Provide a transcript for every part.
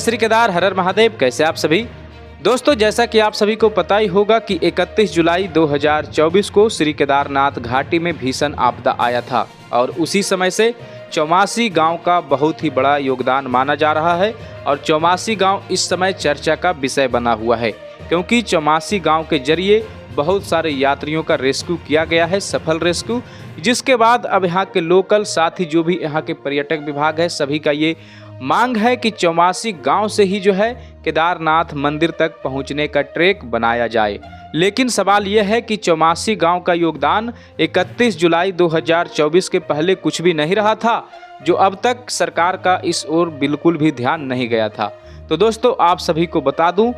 श्री केदार, हर हर महादेव। कैसे आप सभी दोस्तों, जैसा कि आप सभी को पता ही होगा कि 31 जुलाई 2024 को श्री केदारनाथ घाटी में भीषण आपदा आया था और उसी समय से चौमासी गांव का बहुत ही बड़ा योगदान माना जा रहा है और चौमासी गांव इस समय चर्चा का विषय बना हुआ है, क्योंकि चौमासी गांव के जरिए बहुत सारे यात्रियों का रेस्क्यू किया गया है, सफल रेस्क्यू। जिसके बाद अब यहाँ के लोकल साथ ही जो भी यहाँ के पर्यटक विभाग है, सभी का ये मांग है कि चौमासी गांव से ही जो है केदारनाथ मंदिर तक पहुंचने का ट्रैक बनाया जाए। लेकिन सवाल यह है कि चौमासी गांव का योगदान 31 जुलाई 2024 के पहले कुछ भी नहीं रहा था, जो अब तक सरकार का इस ओर बिल्कुल भी ध्यान नहीं गया था। तो दोस्तों, आप सभी को बता दूं,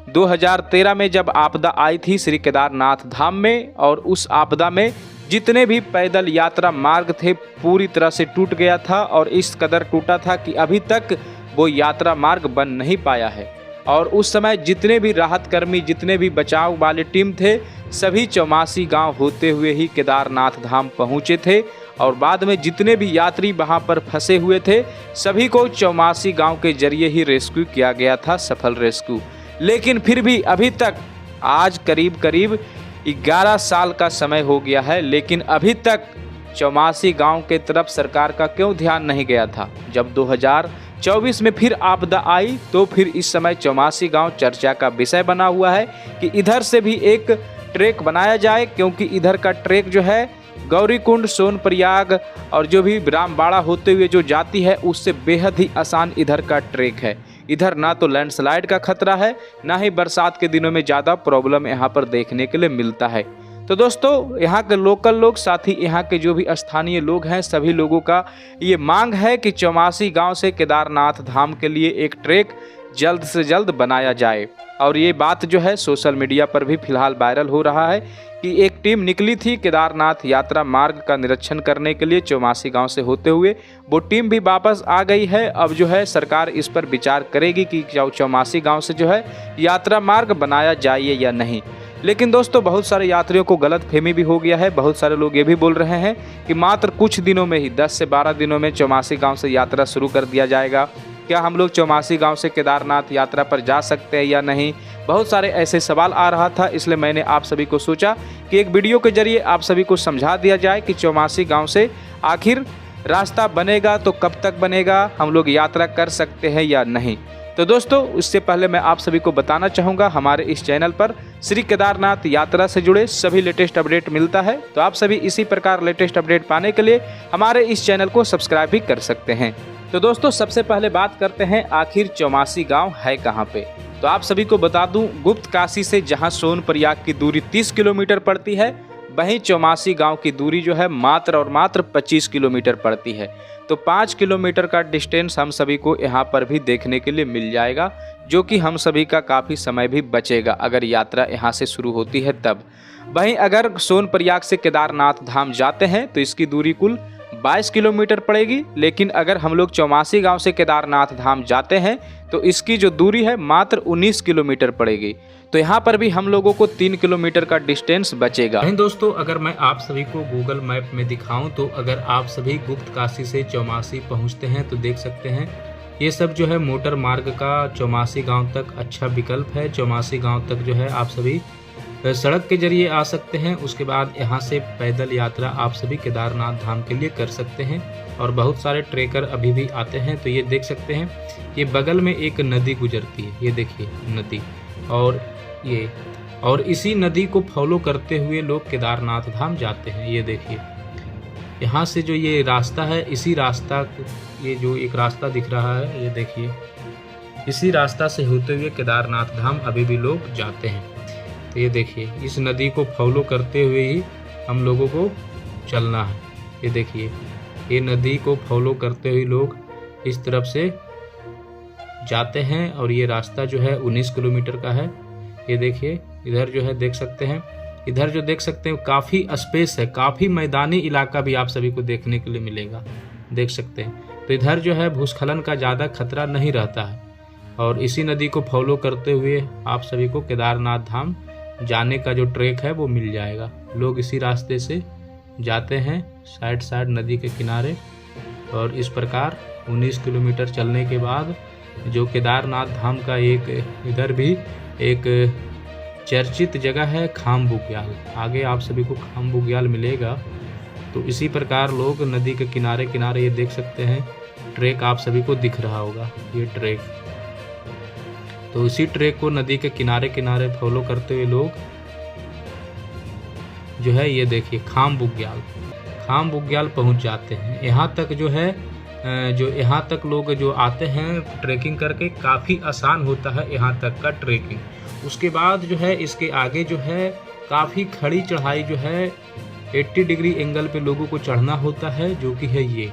2013 में जब आपदा आई थी श्री केदारनाथ धाम में, और उस आपदा में जितने भी पैदल यात्रा मार्ग थे पूरी तरह से टूट गया था और इस कदर टूटा था कि अभी तक वो यात्रा मार्ग बन नहीं पाया है। और उस समय जितने भी राहत कर्मी, जितने भी बचाव वाले टीम थे, सभी चौमासी गांव होते हुए ही केदारनाथ धाम पहुंचे थे और बाद में जितने भी यात्री वहां पर फंसे हुए थे सभी को चौमासी गांव के जरिए ही रेस्क्यू किया गया था, सफल रेस्क्यू। लेकिन फिर भी अभी तक आज करीब 11 साल का समय हो गया है, लेकिन अभी तक चौमासी गांव के तरफ सरकार का क्यों ध्यान नहीं गया था। जब 2024 में फिर आपदा आई तो फिर इस समय चौमासी गांव चर्चा का विषय बना हुआ है कि इधर से भी एक ट्रैक बनाया जाए, क्योंकि इधर का ट्रैक जो है गौरीकुंड, सोनप्रयाग और जो भी रामबाड़ा होते हुए जो जाती है उससे बेहद ही आसान इधर का ट्रैक है। इधर ना तो लैंडस्लाइड का खतरा है, ना ही बरसात के दिनों में ज़्यादा प्रॉब्लम यहाँ पर देखने के लिए मिलता है। तो दोस्तों, यहाँ के लोकल लोग, साथ ही यहाँ के जो भी स्थानीय लोग हैं, सभी लोगों का ये मांग है कि चौमासी गांव से केदारनाथ धाम के लिए एक ट्रैक जल्द से जल्द बनाया जाए। और ये बात जो है सोशल मीडिया पर भी फिलहाल वायरल हो रहा है कि एक टीम निकली थी केदारनाथ यात्रा मार्ग का निरीक्षण करने के लिए चौमासी गांव से होते हुए। वो टीम भी वापस आ गई है। अब जो है सरकार इस पर विचार करेगी कि चौमासी गांव से जो है यात्रा मार्ग बनाया जाए या नहीं। लेकिन दोस्तों, बहुत सारे यात्रियों को गलतफहमी भी हो गया है। बहुत सारे लोग ये भी बोल रहे हैं कि मात्र कुछ दिनों में ही 10 से 12 दिनों में चौमासी गांव से यात्रा शुरू कर दिया जाएगा। क्या हम लोग चौमासी गांव से केदारनाथ यात्रा पर जा सकते हैं या नहीं? बहुत सारे ऐसे सवाल आ रहा था, इसलिए मैंने आप सभी को सोचा कि एक वीडियो के जरिए आप सभी को समझा दिया जाए कि चौमासी गांव से आखिर रास्ता बनेगा तो कब तक बनेगा, हम लोग यात्रा कर सकते हैं या नहीं। तो दोस्तों, उससे पहले मैं आप सभी को बताना चाहूँगा, हमारे इस चैनल पर श्री केदारनाथ यात्रा से जुड़े सभी लेटेस्ट अपडेट मिलता है। तो आप सभी इसी प्रकार लेटेस्ट अपडेट पाने के लिए हमारे इस चैनल को सब्सक्राइब भी कर सकते हैं। तो दोस्तों, सबसे पहले बात करते हैं आखिर चौमासी गांव है कहां पे। तो आप सभी को बता दूं, गुप्त काशी से जहां सोनप्रयाग की दूरी 30 किलोमीटर पड़ती है, वहीं चौमासी गांव की दूरी जो है मात्र और मात्र 25 किलोमीटर पड़ती है। तो 5 किलोमीटर का डिस्टेंस हम सभी को यहां पर भी देखने के लिए मिल जाएगा, जो कि हम सभी का काफ़ी समय भी बचेगा अगर यात्रा यहां से शुरू होती है तब। वहीं अगर सोनप्रयाग से केदारनाथ धाम जाते हैं तो इसकी दूरी कुल 22 किलोमीटर पड़ेगी। लेकिन अगर हम लोग चौमासी गांव से केदारनाथ धाम जाते हैं तो इसकी जो दूरी है मात्र 19 किलोमीटर पड़ेगी। तो यहाँ पर भी हम लोगों को 3 किलोमीटर का डिस्टेंस बचेगा। दोस्तों, अगर मैं आप सभी को गूगल मैप में दिखाऊं तो अगर आप सभी गुप्त काशी से चौमासी पहुँचते हैं तो देख सकते हैं ये सब जो है मोटर मार्ग का चौमासी गाँव तक अच्छा विकल्प है। चौमासी गाँव तक जो है आप सभी सड़क के जरिए आ सकते हैं। उसके बाद यहाँ से पैदल यात्रा आप सभी केदारनाथ धाम के लिए कर सकते हैं और बहुत सारे ट्रेकर अभी भी आते हैं। तो ये देख सकते हैं, ये बगल में एक नदी गुजरती है, ये देखिए नदी, और इसी नदी को फॉलो करते हुए लोग केदारनाथ धाम जाते हैं। ये देखिए, यहाँ से जो ये रास्ता है, इसी रास्ता, ये जो एक रास्ता दिख रहा है, ये देखिए, इसी रास्ता से होते हुए केदारनाथ धाम अभी भी लोग जाते हैं। तो ये देखिए, इस नदी को फॉलो करते हुए ही हम लोगों को चलना है। ये देखिए, ये नदी को फॉलो करते हुए लोग इस तरफ से जाते हैं और ये रास्ता जो है 19 किलोमीटर का है। ये देखिए, इधर जो है देख सकते हैं, इधर जो देख सकते हैं काफ़ी स्पेस है, काफ़ी मैदानी इलाका भी आप सभी को देखने के लिए मिलेगा, देख सकते हैं। तो इधर जो है भूस्खलन का ज़्यादा खतरा नहीं रहता है और इसी नदी को फॉलो करते हुए आप सभी को केदारनाथ धाम जाने का जो ट्रैक है वो मिल जाएगा। लोग इसी रास्ते से जाते हैं साइड नदी के किनारे और इस प्रकार 19 किलोमीटर चलने के बाद जो केदारनाथ धाम का एक इधर भी एक चर्चित जगह है खाम बुग्याल। आगे आप सभी को खाम बुग्याल मिलेगा। तो इसी प्रकार लोग नदी के किनारे किनारे ये देख सकते हैं, ट्रैक आप सभी को दिख रहा होगा, ये ट्रैक। तो इसी ट्रैक को नदी के किनारे किनारे फॉलो करते हुए लोग जो है ये देखिए खाम बुग्याल पहुंच जाते हैं। यहाँ तक जो है जो यहाँ तक लोग जो आते हैं ट्रैकिंग करके, काफ़ी आसान होता है यहाँ तक का ट्रैकिंग। उसके बाद जो है इसके आगे जो है काफ़ी खड़ी चढ़ाई जो है 80 डिग्री एंगल पे लोगों को चढ़ना होता है, जो कि है ये।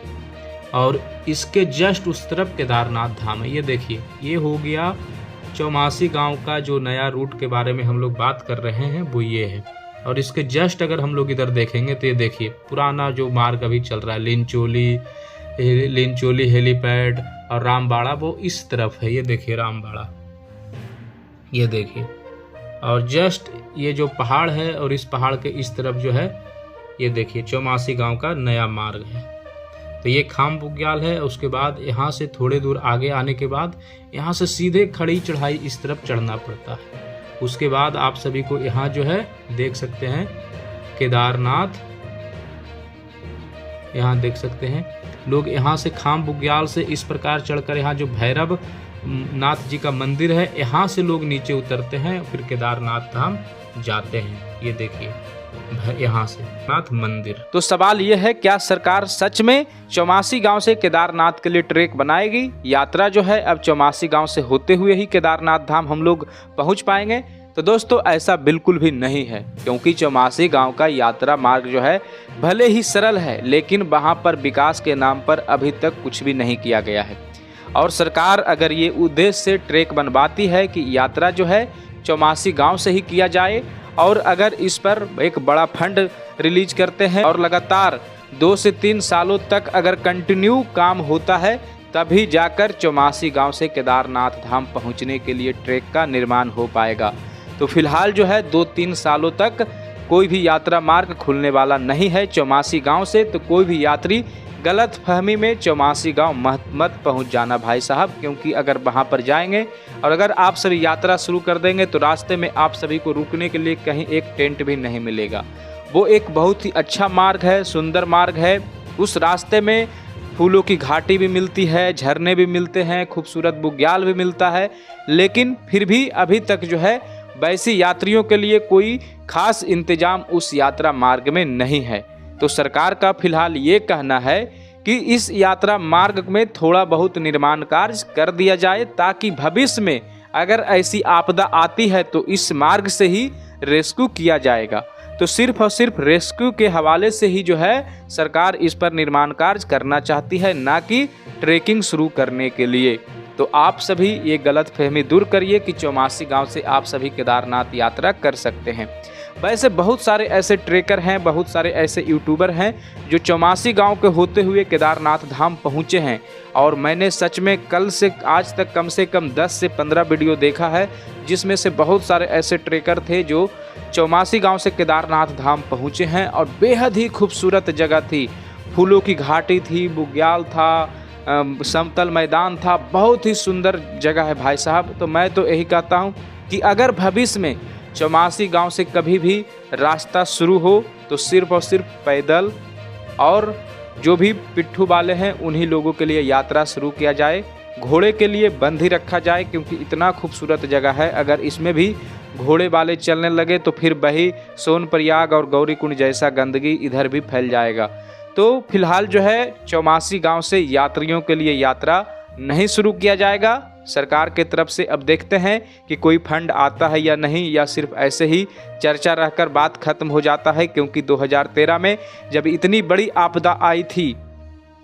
और इसके जस्ट उस तरफ केदारनाथ धाम है। ये देखिए, ये हो गया चौमासी गांव का जो नया रूट के बारे में हम लोग बात कर रहे हैं वो ये है। और इसके जस्ट अगर हम लोग इधर देखेंगे तो ये देखिए पुराना जो मार्ग अभी चल रहा है लिंचोली हेलीपैड और रामबाड़ा, वो इस तरफ है। ये देखिए रामबाड़ा, ये देखिए। और जस्ट ये जो पहाड़ है और इस पहाड़ के इस तरफ जो है ये देखिए चौमासी गांव का नया मार्ग है। तो ये खाम बुग्याल है। उसके बाद यहाँ से थोड़े दूर आगे आने के बाद यहाँ से सीधे खड़ी चढ़ाई इस तरफ चढ़ना पड़ता है। उसके बाद आप सभी को यहाँ जो है देख सकते हैं केदारनाथ, यहाँ देख सकते हैं लोग। यहाँ से खाम बुग्याल से इस प्रकार चढ़कर यहाँ जो भैरव नाथ जी का मंदिर है, यहाँ से लोग नीचे उतरते हैं, फिर केदारनाथ धाम जाते हैं। ये देखिए यहाँ से नाथ मंदिर। तो सवाल ये है, क्या सरकार सच में चौमासी गांव से केदारनाथ के लिए ट्रैक बनाएगी? यात्रा जो है अब चौमासी गांव से होते हुए ही केदारनाथ धाम हम लोग पहुंच पाएंगे? तो दोस्तों ऐसा बिल्कुल भी नहीं है, क्योंकि चौमासी गांव का यात्रा मार्ग जो है भले ही सरल है, लेकिन वहां पर विकास के नाम पर अभी तक कुछ भी नहीं किया गया है। और सरकार अगर ये उद्देश्य से ट्रैक बनवाती है कि यात्रा जो है चौमासी गांव से ही किया जाए, और अगर इस पर एक बड़ा फंड रिलीज करते हैं और लगातार 2 से 3 सालों तक अगर कंटिन्यू काम होता है, तभी जाकर चौमासी गांव से केदारनाथ धाम पहुंचने के लिए ट्रैक का निर्माण हो पाएगा। तो फिलहाल जो है 2-3 सालों तक कोई भी यात्रा मार्ग खुलने वाला नहीं है चौमासी गांव से। तो कोई भी यात्री गलत फहमी में चौमासी गांव मत पहुंच जाना भाई साहब, क्योंकि अगर वहां पर जाएंगे और अगर आप सभी यात्रा शुरू कर देंगे तो रास्ते में आप सभी को रुकने के लिए कहीं एक टेंट भी नहीं मिलेगा। वो एक बहुत ही अच्छा मार्ग है, सुंदर मार्ग है। उस रास्ते में फूलों की घाटी भी मिलती है, झरने भी मिलते हैं, खूबसूरत बुग्याल भी मिलता है, लेकिन फिर भी अभी तक जो है वैसी यात्रियों के लिए कोई खास इंतजाम उस यात्रा मार्ग में नहीं है। तो सरकार का फिलहाल ये कहना है कि इस यात्रा मार्ग में थोड़ा बहुत निर्माण कार्य कर दिया जाए, ताकि भविष्य में अगर ऐसी आपदा आती है तो इस मार्ग से ही रेस्क्यू किया जाएगा। तो सिर्फ और सिर्फ रेस्क्यू के हवाले से ही जो है सरकार इस पर निर्माण कार्य करना चाहती है, ना कि ट्रेकिंग शुरू करने के लिए। तो आप सभी ये गलत फहमी दूर करिए कि चौमासी गांव से आप सभी केदारनाथ यात्रा कर सकते हैं। वैसे बहुत सारे ऐसे ट्रेकर हैं, बहुत सारे ऐसे यूट्यूबर हैं जो चौमासी गांव के होते हुए केदारनाथ धाम पहुंचे हैं। और मैंने सच में कल से आज तक कम से कम 10 से 15 वीडियो देखा है, जिसमें से बहुत सारे ऐसे ट्रेकर थे जो चौमासी गांव से केदारनाथ धाम पहुंचे हैं। और बेहद ही खूबसूरत जगह थी, फूलों की घाटी थी, बुग्याल था, समतल मैदान था, बहुत ही सुंदर जगह है भाई साहब। तो मैं तो यही कहता हूँ कि अगर भविष्य में चौमासी गांव से कभी भी रास्ता शुरू हो तो सिर्फ और सिर्फ पैदल और जो भी पिट्ठू वाले हैं उन्हीं लोगों के लिए यात्रा शुरू किया जाए। घोड़े के लिए बंद ही रखा जाए, क्योंकि इतना खूबसूरत जगह है, अगर इसमें भी घोड़े वाले चलने लगे तो फिर वही सोनप्रयाग और गौरीकुंड जैसा गंदगी इधर भी फैल जाएगा। तो फिलहाल जो है चौमासी गांव से यात्रियों के लिए यात्रा नहीं शुरू किया जाएगा सरकार के तरफ से। अब देखते हैं कि कोई फंड आता है या नहीं, या सिर्फ ऐसे ही चर्चा रहकर बात खत्म हो जाता है। क्योंकि 2013 में जब इतनी बड़ी आपदा आई थी,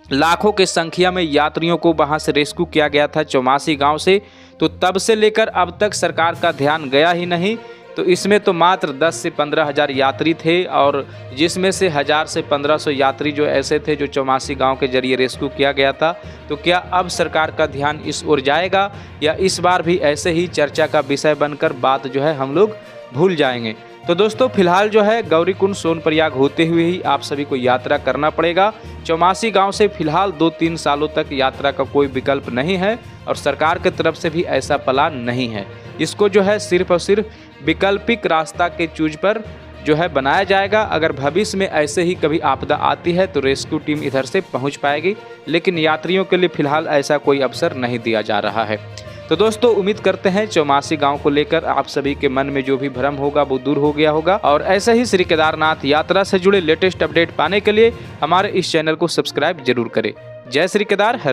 लाखों के संख्या में यात्रियों को वहां से रेस्क्यू किया गया था चौमासी गांव से, तो तब से लेकर अब तक सरकार का ध्यान गया ही नहीं। तो इसमें तो मात्र 10 से 15 हज़ार यात्री थे, और जिसमें से 1000 से 1500 यात्री जो ऐसे थे जो चौमासी गांव के जरिए रेस्क्यू किया गया था। तो क्या अब सरकार का ध्यान इस ओर जाएगा, या इस बार भी ऐसे ही चर्चा का विषय बनकर बात जो है हम लोग भूल जाएंगे। तो दोस्तों फिलहाल जो है गौरीकुंड सोनप्रयाग होते हुए ही आप सभी को यात्रा करना पड़ेगा। चौमासी गांव से फिलहाल 2-3 सालों तक यात्रा का कोई विकल्प नहीं है और सरकार की तरफ से भी ऐसा प्लान नहीं है। इसको जो है सिर्फ और सिर्फ वैकल्पिक रास्ता के चूज पर जो है बनाया जाएगा। अगर भविष्य में ऐसे ही कभी आपदा आती है तो रेस्क्यू टीम इधर से पहुंच पाएगी, लेकिन यात्रियों के लिए फिलहाल ऐसा कोई अवसर नहीं दिया जा रहा है। तो दोस्तों उम्मीद करते हैं चौमासी गांव को लेकर आप सभी के मन में जो भी भ्रम होगा वो दूर हो गया होगा और ऐसे ही श्री केदारनाथ यात्रा से जुड़े लेटेस्ट अपडेट पाने के लिए हमारे इस चैनल को सब्सक्राइब जरूर करें। जय श्री केदार। हर